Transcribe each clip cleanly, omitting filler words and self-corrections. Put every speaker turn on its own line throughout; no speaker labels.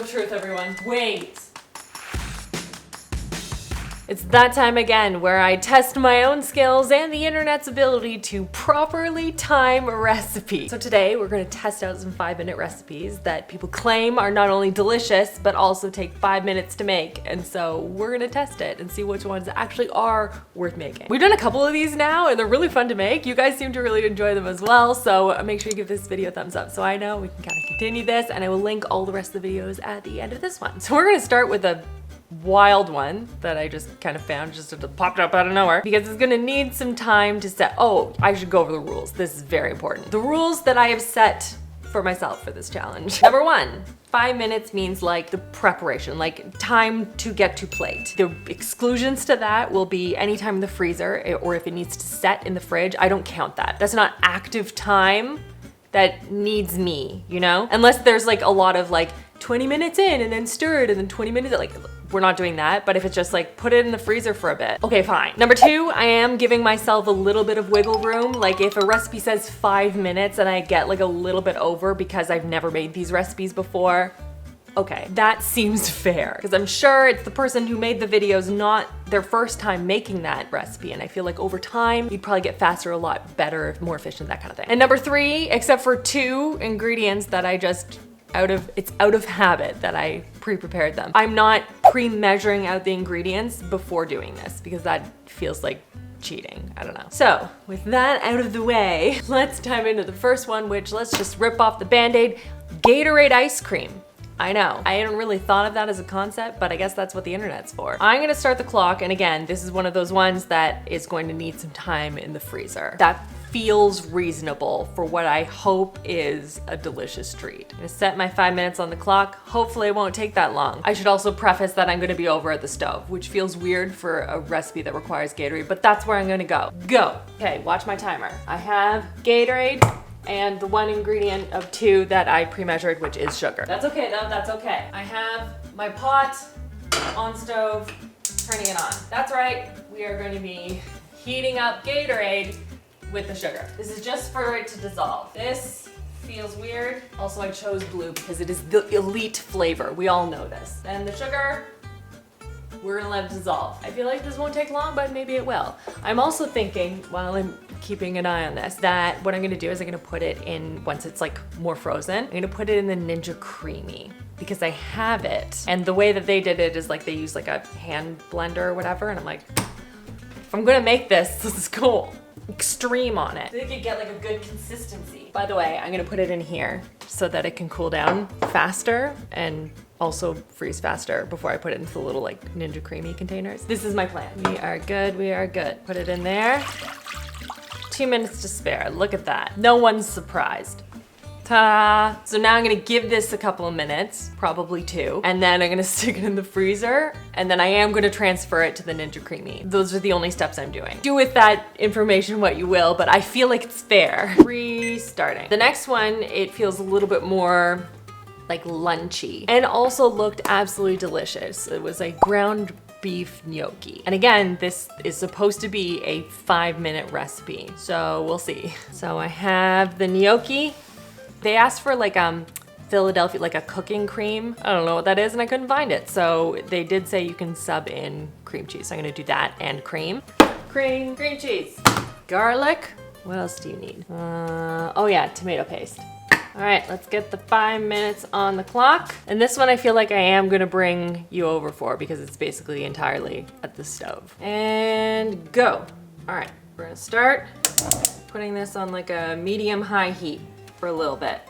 of truth, everyone. Wait. It's that time again where I test my own skills and the internet's ability to properly time a recipe. So today we're gonna test out some 5-minute recipes that people claim are not only delicious, but also take 5 minutes to make. And so we're gonna test it and see which ones actually are worth making. We've done a couple of these now and they're really fun to make. You guys seem to really enjoy them as well. So make sure you give this video a thumbs up so I know we can kind of continue this, and I will link all the rest of the videos at the end of this one. So we're gonna start with a wild one that I just kind of found, just it popped up out of nowhere, because it's gonna need some time to set. Oh, I should go over the rules. This is very important. The rules that I have set for myself for this challenge. Number 1, 5 minutes means like the preparation, like time to get to plate. The exclusions to that will be anytime in the freezer, or if it needs to set in the fridge. I don't count that. That's not active time that needs me, you know? Unless there's like a lot of like 20 minutes in and then stir it and then 20 minutes, like we're not doing that. But if it's just like put it in the freezer for a bit, okay, fine. Number 2, I am giving myself a little bit of wiggle room. Like if a recipe says 5 minutes and I get like a little bit over because I've never made these recipes before, okay, that seems fair, because I'm sure it's the person who made the videos, not their first time making that recipe. And I feel like over time, you'd probably get faster, a lot better, more efficient, that kind of thing. And number 3, except for 2 ingredients that I just it's out of habit that I pre-prepared them. I'm not pre-measuring out the ingredients before doing this, because that feels like cheating. I don't know. So with that out of the way, let's dive into the first one, which, let's just rip off the band-aid. Gatorade ice cream. I know, I hadn't really thought of that as a concept, but I guess that's what the internet's for. I'm gonna start the clock, and again, this is one of those ones that is going to need some time in the freezer. That feels reasonable for what I hope is a delicious treat. I'm gonna set my 5 minutes on the clock. Hopefully it won't take that long. I should also preface that I'm gonna be over at the stove, which feels weird for a recipe that requires Gatorade, but that's where I'm gonna go. Go. Okay, watch my timer. I have Gatorade and the 1 ingredient of 2 that I pre-measured, which is sugar. That's okay though, that's okay. I have my pot on stove, turning it on. That's right, we are going to be heating up Gatorade with the sugar. This is just for it to dissolve. This feels weird. Also, I chose blue because it is the elite flavor. We all know this. Then the sugar, we're gonna let it dissolve. I feel like this won't take long, but maybe it will. I'm also thinking, while I'm keeping an eye on this, that what I'm gonna do is I'm gonna put it in, once it's like more frozen, I'm gonna put it in the Ninja Creamy, because I have it. And the way that they did it is like they use like a hand blender or whatever, and I'm like, if I'm gonna make this, this is cool. Extreme on it. So you could get like a good consistency. By the way, I'm gonna put it in here so that it can cool down faster and also freeze faster before I put it into the little like Ninja Creamy containers. This is my plan. We are good, we are good. Put it in there. 2 minutes to spare, look at that. No one's surprised. Ta-da! So now I'm gonna give this a couple of minutes, probably 2, and then I'm gonna stick it in the freezer, and then I am gonna transfer it to the Ninja Creamy. Those are the only steps I'm doing. Do with that information what you will, but I feel like it's fair. Restarting. The next one, it feels a little bit more like lunchy, and also looked absolutely delicious. It was a ground beef gnocchi. And again, this is supposed to be a 5-minute recipe, so we'll see. So I have the gnocchi. They asked for like Philadelphia, like a cooking cream. I don't know what that is, and I couldn't find it. So they did say you can sub in cream cheese. So I'm gonna do that and cream. Cream cheese. Garlic. What else do you need? Oh yeah, tomato paste. All right, let's get the 5 minutes on the clock. And this one I feel like I am gonna bring you over for, because it's basically entirely at the stove. And go. All right, we're gonna start putting this on like a medium-high heat for a little bit.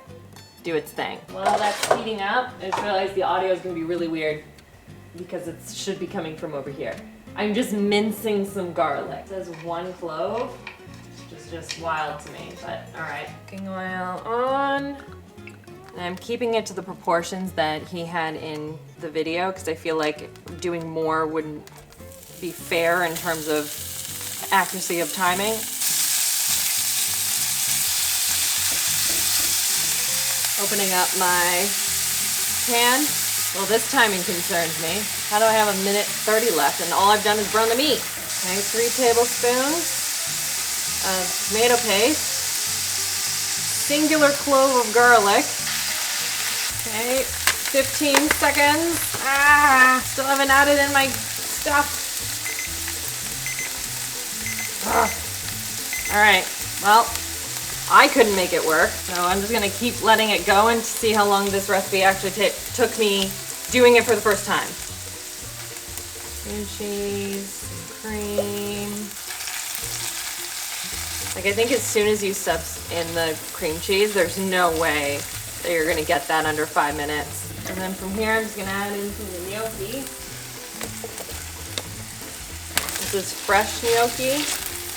Do its thing. While that's heating up, I just realized the audio is gonna be really weird because it should be coming from over here. I'm just mincing some garlic. It says 1 clove, which is just wild to me, but all right. Cooking oil on. And I'm keeping it to the proportions that he had in the video, because I feel like doing more wouldn't be fair in terms of accuracy of timing. Opening up my pan. Well, this timing concerns me. How do I have 1:30 left and all I've done is burn the meat? Okay, 3 tablespoons of tomato paste. Singular clove of garlic. Okay, 15 seconds. Still haven't added in my stuff. All right, well, I couldn't make it work, so I'm just gonna keep letting it go and see how long this recipe actually took me doing it for the first time. Cream cheese, cream. Like, I think as soon as you step in the cream cheese, there's no way that you're gonna get that under 5 minutes. And then from here, I'm just gonna add into the gnocchi. This is fresh gnocchi.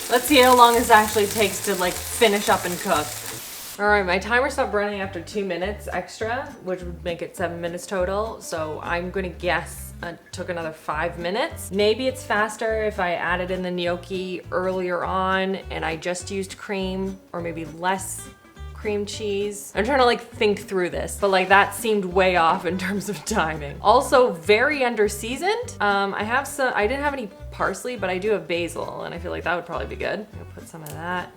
Let's see how long this actually takes to like finish up and cook. All right, my timer stopped running after 2 minutes extra, which would make it 7 minutes total. So I'm gonna guess it took another 5 minutes. Maybe it's faster if I added in the gnocchi earlier on and I just used cream, or maybe less cream cheese. I'm trying to like think through this, but like that seemed way off in terms of timing. Also very under seasoned. I didn't have any parsley, but I do have basil and I feel like that would probably be good. I'm gonna put some of that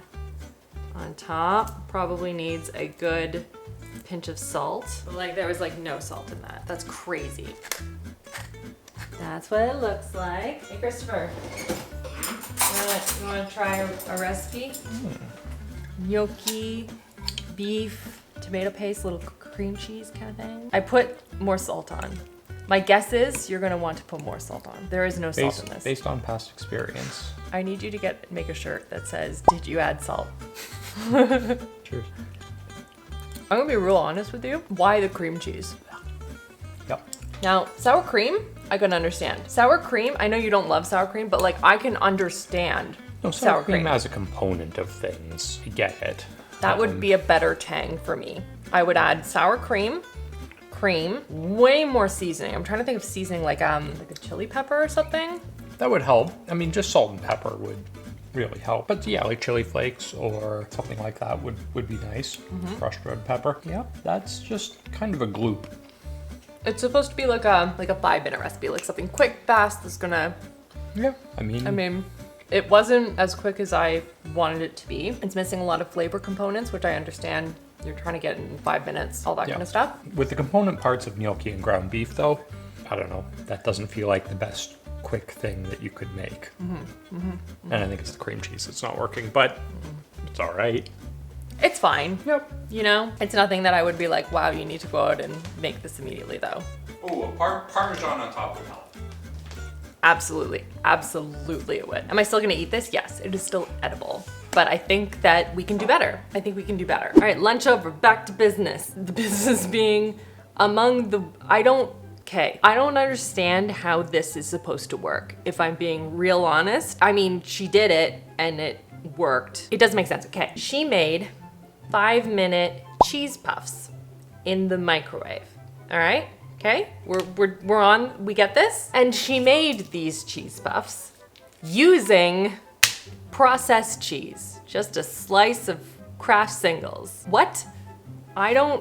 on top. Probably needs a good pinch of salt. But like there was like no salt in that. That's crazy. That's what it looks like. Hey Christopher, you wanna try a recipe? Gnocchi, beef, tomato paste, little cream cheese kind of thing. I put more salt on. My guess is you're gonna want to put more salt on. There is no salt in this.
Based on past experience.
I need you to make a shirt that says, "Did you add salt?"
Cheers.
I'm gonna be real honest with you. Why the cream cheese?
Yep.
Now, sour cream, I can understand. Sour cream, I know you don't love sour cream, but like I can understand
No, sour cream as a component of things. I get it.
That would be a better tang for me. I would add sour cream, way more seasoning. I'm trying to think of seasoning like a chili pepper or something.
That would help. I mean, just salt and pepper would really help. But yeah, like chili flakes or something like that would be nice. Crushed red pepper. Yeah, that's just kind of a gloop.
It's supposed to be like a 5-minute recipe, like something quick, fast that's gonna.
Yeah, I mean,
it wasn't as quick as I wanted it to be. It's missing a lot of flavor components, which I understand you're trying to get in 5 minutes, all that kind of stuff.
With the component parts of gnocchi and ground beef though, I don't know, that doesn't feel like the best quick thing that you could make. And I think it's the cream cheese that's not working, but it's all right.
It's fine.
Yep.
You know, it's nothing that I would be like, wow, you need to go out and make this immediately though.
Oh, Parmesan on top would help.
Absolutely, absolutely it would. Am I still gonna eat this? Yes, it is still edible. But I think that we can do better. I think we can do better. All right, lunch over, back to business. The business being I don't understand how this is supposed to work, if I'm being real honest. I mean, she did it and it worked. It doesn't make sense, okay. She made 5-minute cheese puffs in the microwave, all right? Okay, we're on, we get this? And she made these cheese puffs using processed cheese, just a slice of Kraft Singles. What? Because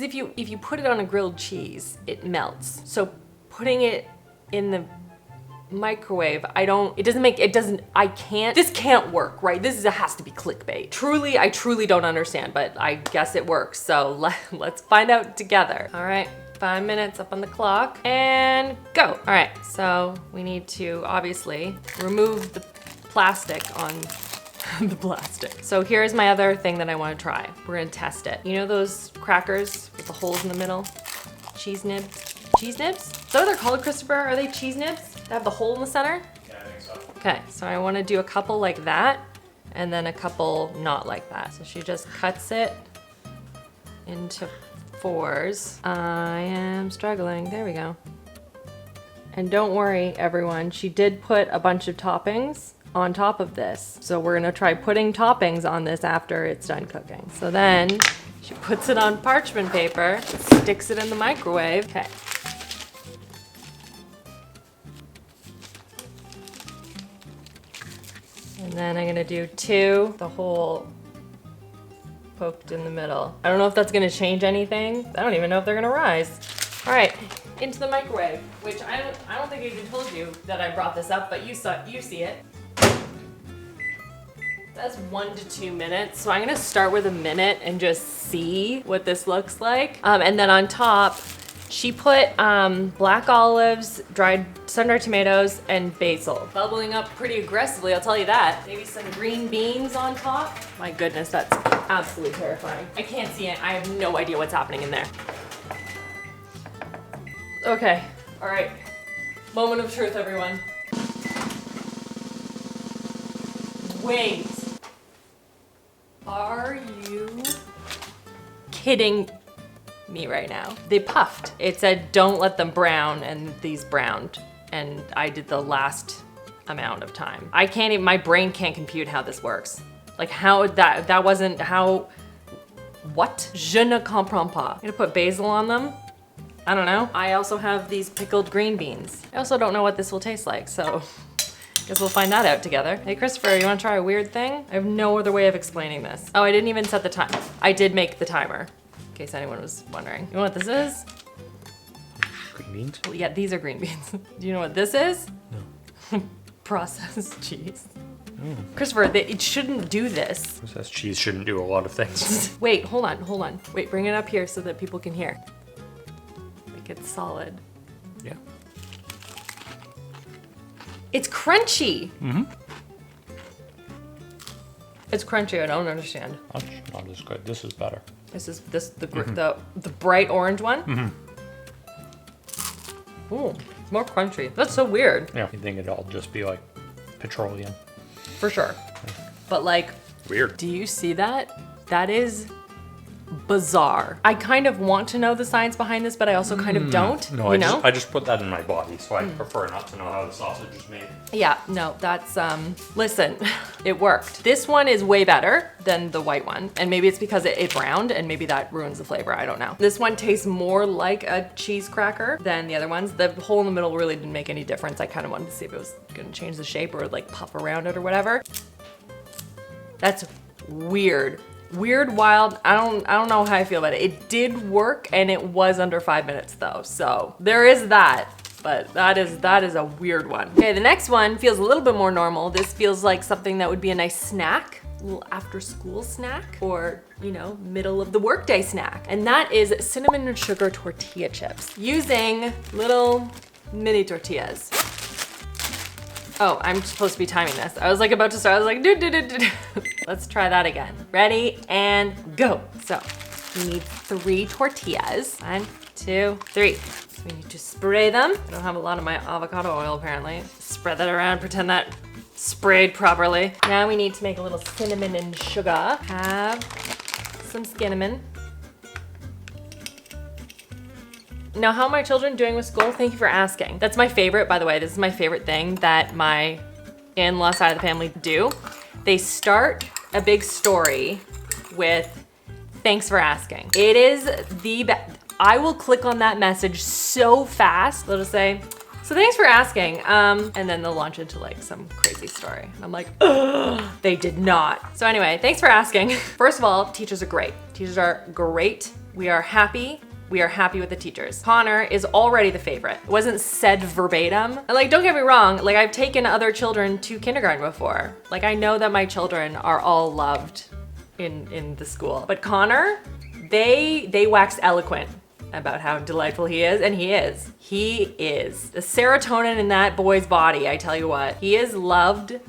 if you put it on a grilled cheese, it melts. So putting it in the microwave, this can't work, right? This has to be clickbait. I truly don't understand, but I guess it works. So let's find out together. All right, 5 minutes up on the clock and go. All right, so we need to obviously remove the plastic on the plastic. So here's my other thing that I want to try. We're gonna test it. You know those crackers with the holes in the middle? Cheese nibs? Cheese nibs? Is that what they're called, Christopher? Are they cheese nibs? They have the hole in the center?
Yeah, I think so.
Okay, so I want to do a couple like that and then a couple not like that. So she just cuts it into 4s. I am struggling. There we go. And don't worry, everyone. She did put a bunch of toppings on top of this. So we're gonna try putting toppings on this after it's done cooking. So then she puts it on parchment paper, sticks it in the microwave. Okay. And then I'm gonna do 2, the hole poked in the middle. I don't know if that's gonna change anything. I don't even know if they're gonna rise. All right, into the microwave, which I don't think I even told you that I brought this up, but you see it. That's 1 to 2 minutes. So I'm gonna start with a minute and just see what this looks like. And then on top, she put black olives, sun-dried tomatoes, and basil. Bubbling up pretty aggressively, I'll tell you that. Maybe some green beans on top. My goodness, that's absolutely terrifying. I can't see it. I have no idea what's happening in there. Okay, all right. Moment of truth, everyone. Wait. Are you kidding me right now? They puffed. It said don't let them brown, and these browned, and I did the last amount of time. I can't even, my brain can't compute how this works. Like how that wasn't how, what? Je ne comprends pas. I'm gonna put basil on them. I don't know. I also have these pickled green beans. I also don't know what this will taste like, so guess we'll find that out together. Hey Christopher, you wanna try a weird thing? I have no other way of explaining this. Oh, I didn't even set the time. I did make the timer, in case anyone was wondering. You know what this is?
Green beans?
Well, yeah, these are green beans. Do you know what this is?
No.
Processed cheese. Christopher, it shouldn't do this.
Processed cheese shouldn't do a lot of things.
Wait, hold on. Wait, bring it up here so that people can hear. Make it solid.
Yeah.
It's crunchy.
Mm-hmm.
It's crunchy, I don't understand.
That's not as good. This is better.
This is the bright orange one?
Mm-hmm.
Ooh, it's more crunchy. That's so weird.
Yeah. You think it'd all just be like petroleum?
For sure. But like,
Weird.
do you see that? That is bizarre. I kind of want to know the science behind this, but I also kind of don't.
No,
you know?
I just put that in my body, so I prefer not to know how the sausage is made.
Yeah, no, that's, listen, it worked. This one is way better than the white one, and maybe it's because it browned, and maybe that ruins the flavor, I don't know. This one tastes more like a cheese cracker than the other ones. The hole in the middle really didn't make any difference. I kind of wanted to see if it was gonna change the shape or like puff around it or whatever. That's weird. Weird, wild, I don't know how I feel about it. It did work, and it was under 5 minutes though, so there is that. But that is a weird one. Okay, the next one feels a little bit more normal. This feels like something that would be a nice snack, a little after school snack, or, you know, middle of the workday snack. And that is cinnamon and sugar tortilla chips using little mini tortillas. Oh, I'm supposed to be timing this. I was like about to start, I was like, do. Let's try that again. Ready and go. So we need 3 tortillas. 1, 2, 3. So we need to spray them. I don't have a lot of my avocado oil apparently. Spread that around, pretend that sprayed properly. Now we need to make a little cinnamon and sugar. Have some cinnamon. Now, how are my children doing with school? Thank you for asking. That's my favorite, by the way. This is my favorite thing that my in-law side of the family do. They start a big story with, thanks for asking. It is the best. I will click on that message so fast. They'll just say, so thanks for asking. And then they'll launch into like some crazy story. And I'm like, ugh, they did not. So anyway, thanks for asking. First of all, teachers are great. Teachers are great. We are happy. We are happy with the teachers. Connor is already the favorite. It wasn't said verbatim. And like, don't get me wrong, like I've taken other children to kindergarten before. Like I know that my children are all loved in the school. But Connor, they wax eloquent about how delightful he is, and he is. He is. The serotonin in that boy's body, I tell you what. He is loved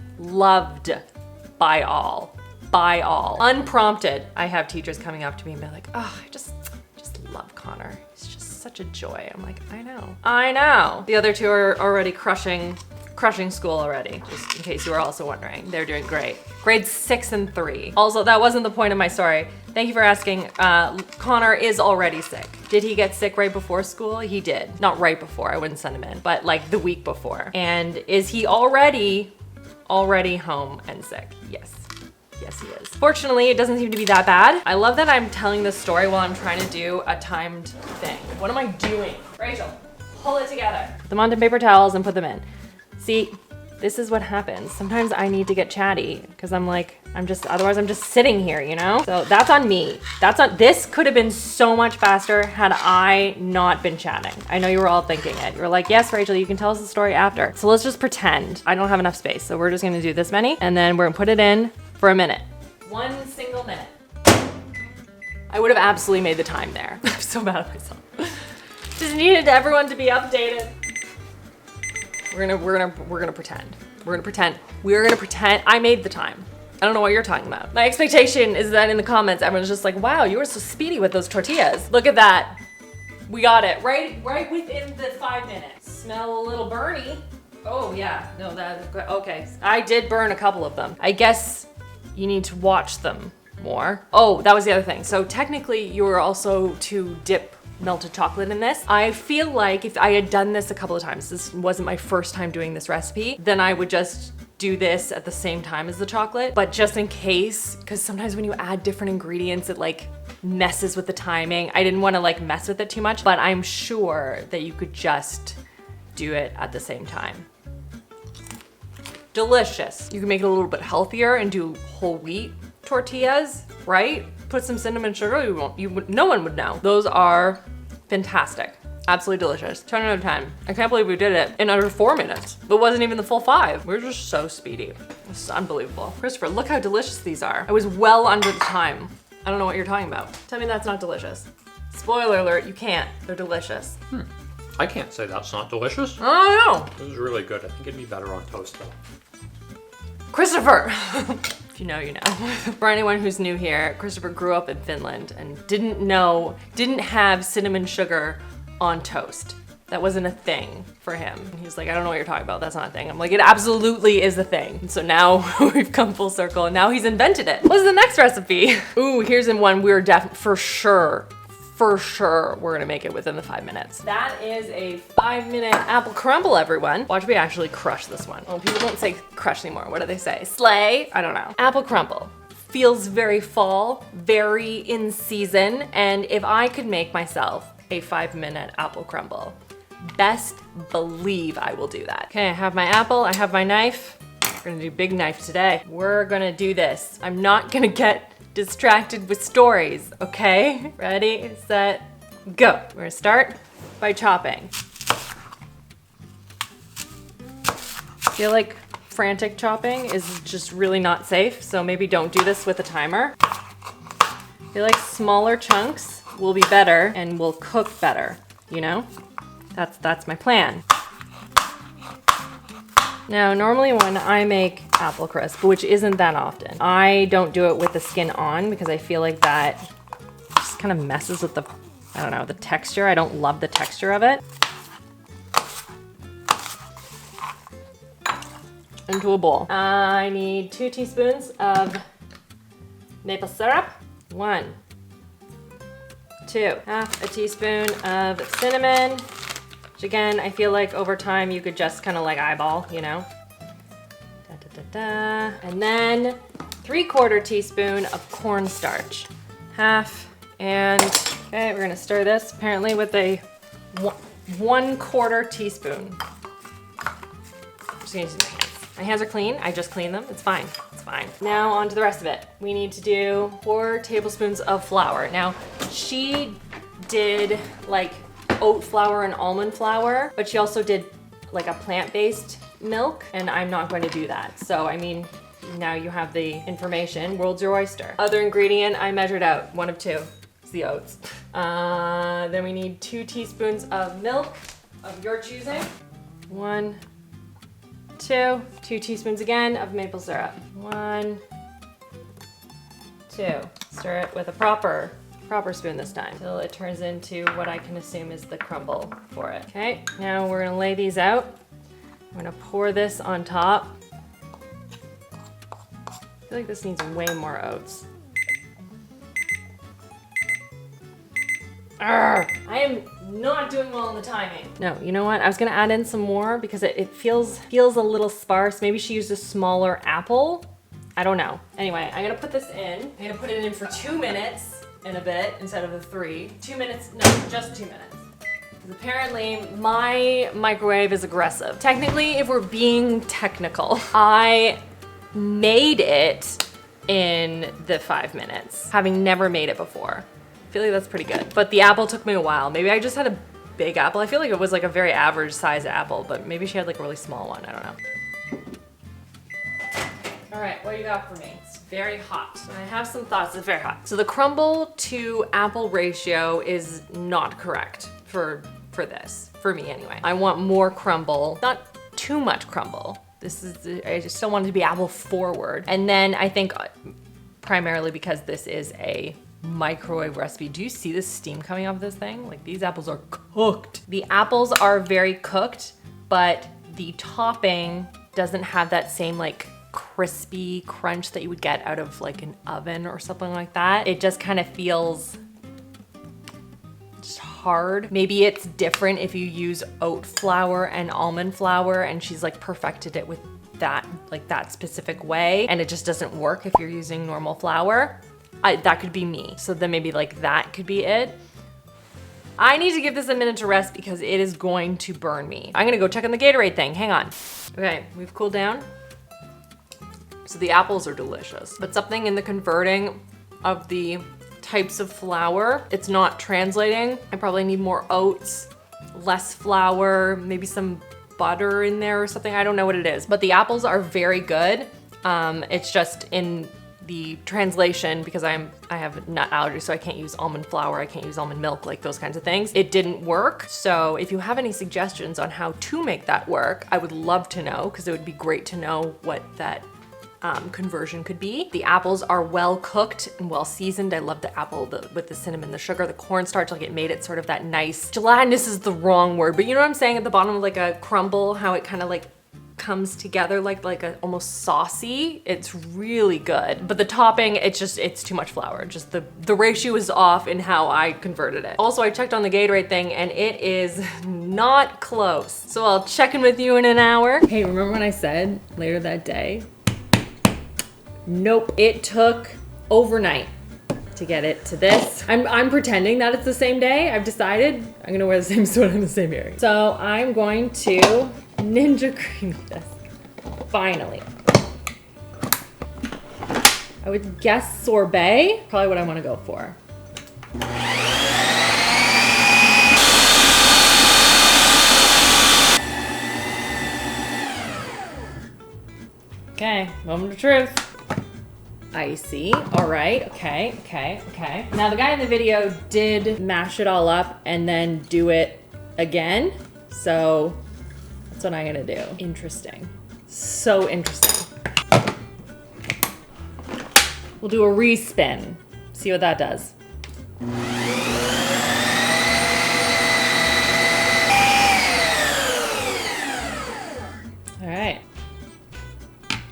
by all. Unprompted. I have teachers coming up to me and be like, oh, I just love Connor. He's just such a joy. I'm like, I know. The other 2 are already crushing school already, just in case you were also wondering. They're doing great. Grades 6 and 3. Also, that wasn't the point of my story. Thank you for asking. Connor is already sick. Did he get sick right before school? He did. Not right before, I wouldn't send him in, but like the week before. And is he already home and sick? Yes. Yes, he is. Fortunately, it doesn't seem to be that bad. I love that I'm telling this story while I'm trying to do a timed thing. What am I doing? Rachel, pull it together. Put them onto paper towels and put them in. See, this is what happens. Sometimes I need to get chatty because I'm like, otherwise I'm just sitting here, you know? So that's on me. This could have been so much faster had I not been chatting. I know you were all thinking it. You were like, yes, Rachel, you can tell us the story after. So let's just pretend. I don't have enough space. So we're just gonna do this many and then we're gonna put it in for a minute. 1 single minute. I would have absolutely made the time there. I'm so mad at myself. Just needed everyone to be updated. We're gonna pretend. We're gonna pretend I made the time. I don't know what you're talking about. My expectation is that in the comments, everyone's just like, wow, you were so speedy with those tortillas. Look at that. We got it right within the 5 minutes. Smell a little burny. Oh yeah, no, okay. I did burn a couple of them. I guess you need to watch them more. Oh, that was the other thing. So technically you were also to dip melted chocolate in this. I feel like if I had done this a couple of times, this wasn't my first time doing this recipe, then I would just do this at the same time as the chocolate. But just in case, because sometimes when you add different ingredients, it like messes with the timing. I didn't want to like mess with it too much, but I'm sure that you could just do it at the same time. Delicious. You can make it a little bit healthier and do whole wheat tortillas, right? Put some cinnamon sugar, no one would know. Those are fantastic. Absolutely delicious. 10 out of 10. I can't believe we did it in under 4 minutes. It wasn't even the full 5. We're just so speedy. It's unbelievable. Christopher, look how delicious these are. I was well under the time. I don't know what you're talking about. Tell me that's not delicious. Spoiler alert, you can't. They're delicious.
I can't say that's not delicious.
Oh no.
This is really good. I think it'd be better on toast though.
Christopher! If you know, you know. For anyone who's new here, Christopher grew up in Finland and didn't have cinnamon sugar on toast. That wasn't a thing for him. He's like, I don't know what you're talking about. That's not a thing. I'm like, it absolutely is a thing. And so now we've come full circle and now he's invented it. What's the next recipe? Ooh, here's in one we're for sure we're gonna make it within the 5 minutes. That is a 5-minute apple crumble, everyone. Watch me actually crush this one. Oh, people don't say crush anymore. What do they say? Slay? I don't know. Apple crumble. Feels very fall, very in season. And if I could make myself a 5-minute apple crumble, best believe I will do that. Okay, I have my apple, I have my knife. We're gonna do big knife today. We're gonna do this. I'm not gonna get distracted with stories, okay? Ready, set, go. We're gonna start by chopping. I feel like frantic chopping is just really not safe, so maybe don't do this with a timer. I feel like smaller chunks will be better and will cook better, you know? That's my plan. Now, normally when I make apple crisp, which isn't that often, I don't do it with the skin on because I feel like that just kind of messes with the, I don't know, the texture. I don't love the texture of it. Into a bowl. I need 2 teaspoons of maple syrup. 1, 2, half a teaspoon of cinnamon. Again, I feel like over time you could just kind of like eyeball, you know? And then 3/4 teaspoon of cornstarch. Half, and okay, we're gonna stir this apparently with a 1/4 teaspoon. I'm just gonna use my hands. My hands are clean, I just cleaned them, it's fine, it's fine. Now on to the rest of it. We need to do 4 tablespoons of flour. Now, she did like oat flour and almond flour, but she also did like a plant-based milk, and I'm not going to do that. So, I mean, now you have the information. World's your oyster. Other ingredient I measured out, 1 of 2. It's the oats. Then we need 2 teaspoons of milk of your choosing. 1, 2. 2 teaspoons again of maple syrup. 1, 2. Stir it with a proper spoon this time until it turns into what I can assume is the crumble for it. Okay, now we're gonna lay these out. I'm gonna pour this on top. I feel like this needs way more oats. Arrgh, I am not doing well in the timing. No, you know what? I was gonna add in some more because it feels a little sparse. Maybe she used a smaller apple. I don't know. Anyway, I'm gonna put this in. I'm gonna put it in for 2 minutes and a bit instead of the 3. 2 minutes, no, just 2 minutes. Because apparently my microwave is aggressive. Technically, if we're being technical, I made it in the 5 minutes, having never made it before. I feel like that's pretty good. But the apple took me a while. Maybe I just had a big apple. I feel like it was like a very average size apple, but maybe she had like a really small one, I don't know. All right, what do you got for me? very hot. I have some thoughts. It's very hot. So the crumble to apple ratio is not correct for this, for me anyway. I want more crumble, not too much crumble. I just still want it to be apple forward. And then I think primarily because this is a microwave recipe. Do you see the steam coming off this thing? Like, these apples are cooked. The apples are very cooked, but the topping doesn't have that same like crispy crunch that you would get out of like an oven or something like that. It just kind of feels just hard. Maybe it's different if you use oat flour and almond flour, and she's like perfected it with that, like that specific way, and it just doesn't work if you're using normal flour. That could be me. So then maybe like that could be it. I need to give this a minute to rest because it is going to burn me. I'm gonna go check on the Gatorade thing, hang on. Okay, we've cooled down. So the apples are delicious, but something in the converting of the types of flour, it's not translating. I probably need more oats, less flour, maybe some butter in there or something. I don't know what it is, but the apples are very good. It's just in the translation, because I have nut allergy, so I can't use almond flour, I can't use almond milk, like those kinds of things. It didn't work. So if you have any suggestions on how to make that work, I would love to know, because it would be great to know what that conversion could be. The apples are well cooked and well seasoned. I love the apple with the cinnamon, the sugar, the cornstarch, like it made it sort of that nice, gelatinous is the wrong word, but you know what I'm saying, at the bottom of like a crumble, how it kind of like comes together like a almost saucy. It's really good. But the topping, it's too much flour. Just the ratio is off in how I converted it. Also, I checked on the Gatorade thing and it is not close. So I'll check in with you in an hour. Hey, remember when I said later that day? Nope, it took overnight to get it to this. I'm pretending that it's the same day. I've decided I'm gonna wear the same sweater and the same earrings. So I'm going to ninja cream this, finally. I would guess sorbet, probably what I wanna go for. Okay, moment of truth. Icy, all right, okay. Now the guy in the video did mash it all up and then do it again. So that's what I'm gonna do. Interesting, so interesting. We'll do a respin, see what that does. All right,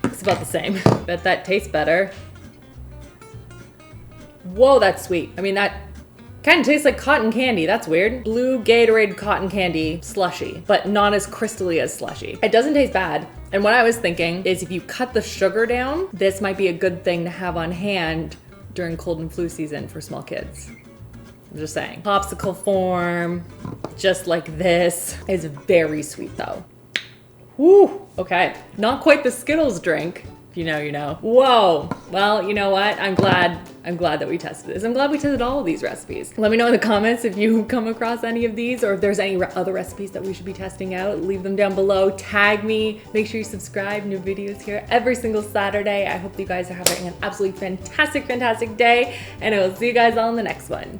it's about the same. Bet that tastes better. Whoa, that's sweet. I mean, that kind of tastes like cotton candy. That's weird. Blue Gatorade cotton candy slushy, but not as crystally as slushy. It doesn't taste bad. And what I was thinking is if you cut the sugar down, this might be a good thing to have on hand during cold and flu season for small kids. I'm just saying. Popsicle form, just like this, is very sweet though. Woo, okay. Not quite the Skittles drink. If you know, you know. Whoa. Well, you know what? I'm glad that we tested this. I'm glad we tested all of these recipes. Let me know in the comments if you come across any of these or if there's any other recipes that we should be testing out. Leave them down below. Tag me. Make sure you subscribe. New videos here every single Saturday. I hope you guys are having an absolutely fantastic day, and I will see you guys all in the next one.